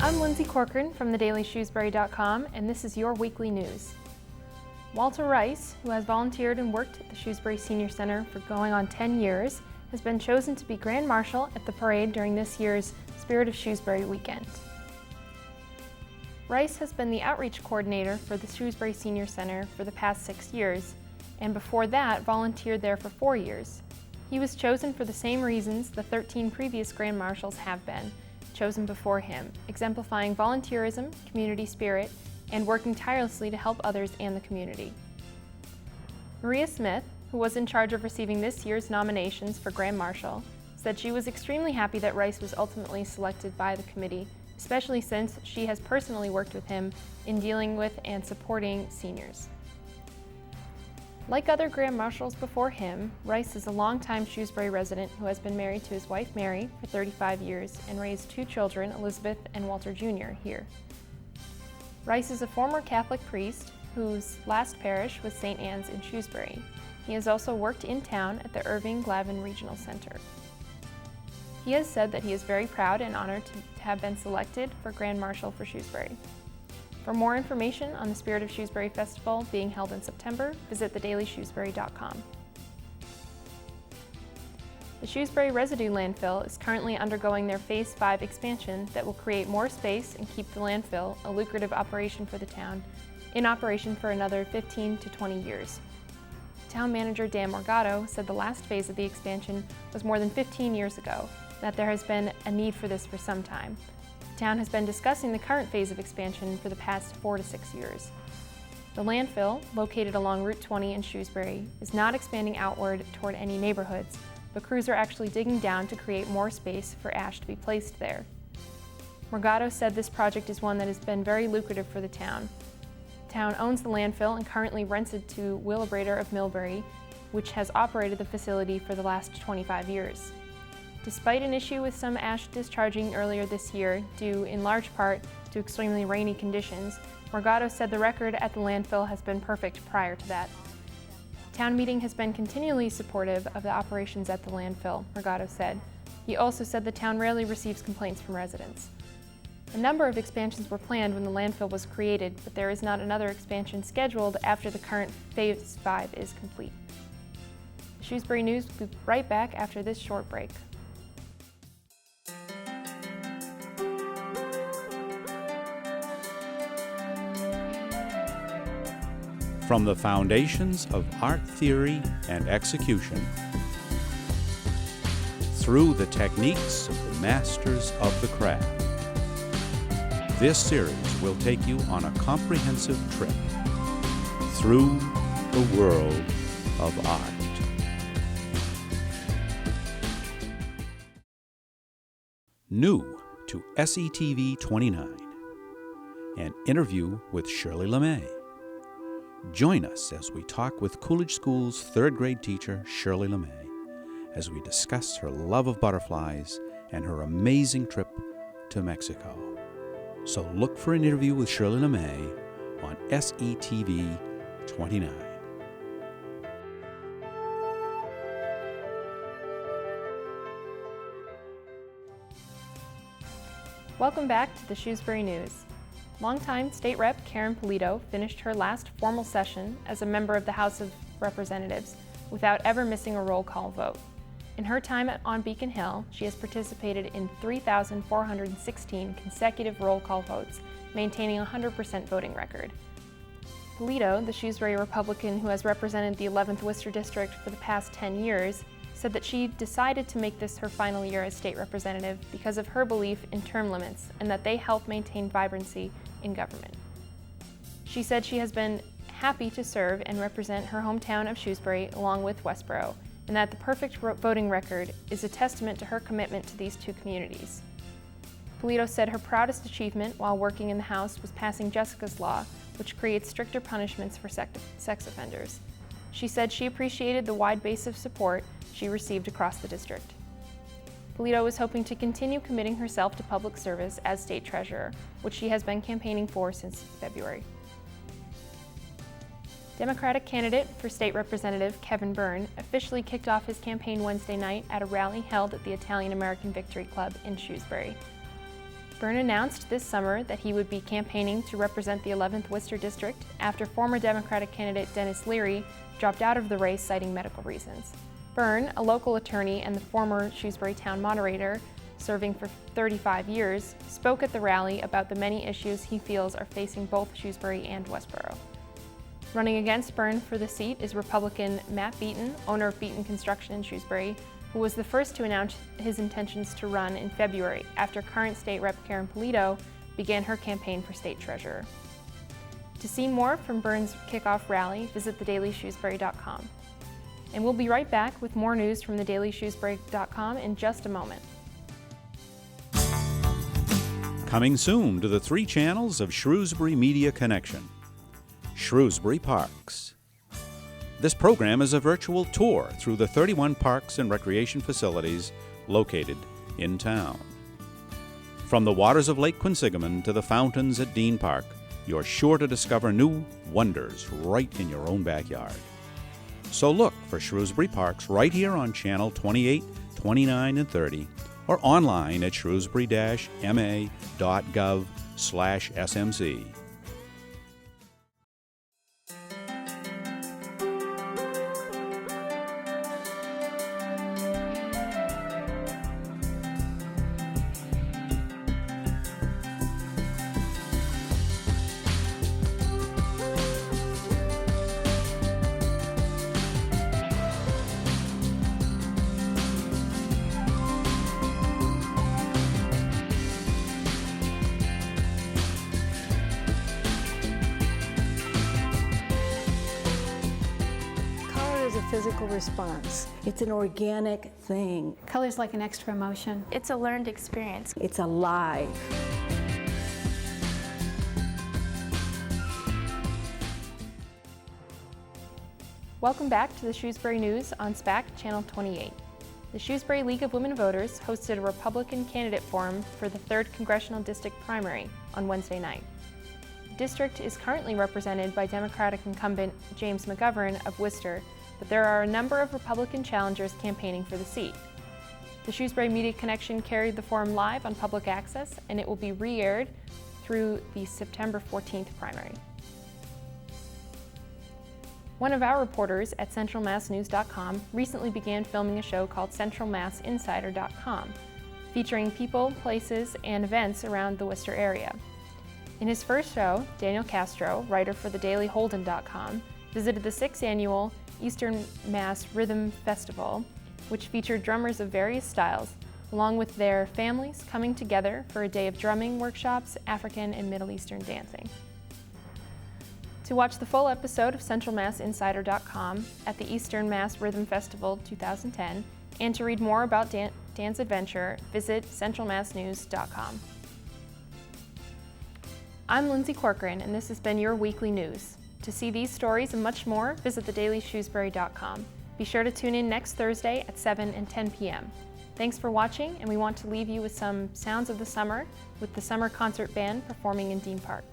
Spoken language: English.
I'm Lindsay Corcoran from thedailyshrewsbury.com, and this is your weekly news. Walter Rice, who has volunteered and worked at the Shrewsbury Senior Center for going on 10 years, has been chosen to be Grand Marshal at the parade during this year's Spirit of Shrewsbury weekend. Rice has been the outreach coordinator for the Shrewsbury Senior Center for the past 6 years, and before that volunteered there for 4 years. He was chosen for the same reasons the 13 previous Grand Marshals have been chosen before him, exemplifying volunteerism, community spirit, and working tirelessly to help others and the community. Maria Smith, who was in charge of receiving this year's nominations for Grand Marshal, said she was extremely happy that Rice was ultimately selected by the committee, especially since she has personally worked with him in dealing with and supporting seniors. Like other Grand Marshals before him, Rice is a longtime Shrewsbury resident who has been married to his wife Mary for 35 years and raised 2 children, Elizabeth and Walter Jr., here. Rice is a former Catholic priest whose last parish was St. Anne's in Shrewsbury. He has also worked in town at the Irving-Glavin Regional Center. He has said that he is very proud and honored to have been selected for Grand Marshal for Shrewsbury. For more information on the Spirit of Shrewsbury Festival being held in September, visit thedailyshrewsbury.com. The Shrewsbury Residue Landfill is currently undergoing their Phase 5 expansion that will create more space and keep the landfill, a lucrative operation for the town, in operation for another 15 to 20 years. Town manager Dan Morgado said the last phase of the expansion was more than 15 years ago, and that there has been a need for this for some time. The town has been discussing the current phase of expansion for the past 4 to 6 years. The landfill, located along Route 20 in Shrewsbury, is not expanding outward toward any neighborhoods, but crews are actually digging down to create more space for ash to be placed there. Morgado said this project is one that has been very lucrative for the town. The town owns the landfill and currently rents it to Wheelabrator of Millbury, which has operated the facility for the last 25 years. Despite an issue with some ash discharging earlier this year, due in large part to extremely rainy conditions, Morgado said the record at the landfill has been perfect prior to that. Town meeting has been continually supportive of the operations at the landfill, Morgado said. He also said the town rarely receives complaints from residents. A number of expansions were planned when the landfill was created, but there is not another expansion scheduled after the current Phase 5 is complete. The Shrewsbury News will be right back after this short break. From the foundations of art theory and execution, through the techniques of the masters of the craft, this series will take you on a comprehensive trip through the world of art. New to SETV 29, an interview with Shirley LeMay. Join us as we talk with Coolidge School's 3rd grade teacher, Shirley LeMay, as we discuss her love of butterflies and her amazing trip to Mexico. So look for an interview with Shirley LeMay on SETV 29. Welcome back to the Shrewsbury News. Longtime State Rep Karen Polito finished her last formal session as a member of the House of Representatives without ever missing a roll call vote. In her time on Beacon Hill, she has participated in 3,416 consecutive roll call votes, maintaining a 100% voting record. Polito, the Shrewsbury Republican who has represented the 11th Worcester District for the past 10 years, said that she decided to make this her final year as state representative because of her belief in term limits and that they help maintain vibrancy in government. She said she has been happy to serve and represent her hometown of Shrewsbury along with Westboro, and that the perfect voting record is a testament to her commitment to these 2 communities. Polito said her proudest achievement while working in the House was passing Jessica's Law, which creates stricter punishments for sex offenders. She said she appreciated the wide base of support she received across the district. Polito is hoping to continue committing herself to public service as state treasurer, which she has been campaigning for since February. Democratic candidate for state representative Kevin Byrne officially kicked off his campaign Wednesday night at a rally held at the Italian American Victory Club in Shrewsbury. Byrne announced this summer that he would be campaigning to represent the 11th Worcester District after former Democratic candidate Dennis Leary dropped out of the race citing medical reasons. Byrne, a local attorney and the former Shrewsbury town moderator, serving for 35 years, spoke at the rally about the many issues he feels are facing both Shrewsbury and Westboro. Running against Byrne for the seat is Republican Matt Beaton, owner of Beaton Construction in Shrewsbury, who was the first to announce his intentions to run in February after current State Rep Karen Polito began her campaign for state treasurer. To see more from Byrne's kickoff rally, visit thedailyshrewsbury.com. And we'll be right back with more news from thedailyshrewsbury.com in just a moment. Coming soon to the 3 channels of Shrewsbury Media Connection. Shrewsbury Parks. This program is a virtual tour through the 31 parks and recreation facilities located in town. From the waters of Lake Quinsigamon to the fountains at Dean Park, you're sure to discover new wonders right in your own backyard. So look for Shrewsbury Parks right here on Channel 28, 29, and 30, or online at shrewsbury-ma.gov/smc. A physical response. It's an organic thing. Color's like an extra emotion. It's a learned experience. It's alive. Welcome back to the Shrewsbury News on SPAC Channel 28. The Shrewsbury League of Women Voters hosted a Republican candidate forum for the 3rd Congressional District primary on Wednesday night. The district is currently represented by Democratic incumbent James McGovern of Worcester, but there are a number of Republican challengers campaigning for the seat. The Shrewsbury Media Connection carried the forum live on public access, and it will be re-aired through the September 14th primary. One of our reporters at centralmassnews.com recently began filming a show called centralmassinsider.com, featuring people, places, and events around the Worcester area. In his first show, Daniel Castro, writer for thedailyholden.com, visited the 6th annual Eastern Mass Rhythm Festival, which featured drummers of various styles, along with their families coming together for a day of drumming workshops, African and Middle Eastern dancing. To watch the full episode of centralmassinsider.com at the Eastern Mass Rhythm Festival 2010, and to read more about Dan's adventure, visit centralmassnews.com. I'm Lindsay Corcoran, and this has been your weekly news. To see these stories and much more, visit thedailyshrewsbury.com. Be sure to tune in next Thursday at 7 and 10 p.m. Thanks for watching, and we want to leave you with some sounds of the summer with the Summer Concert Band performing in Dean Park.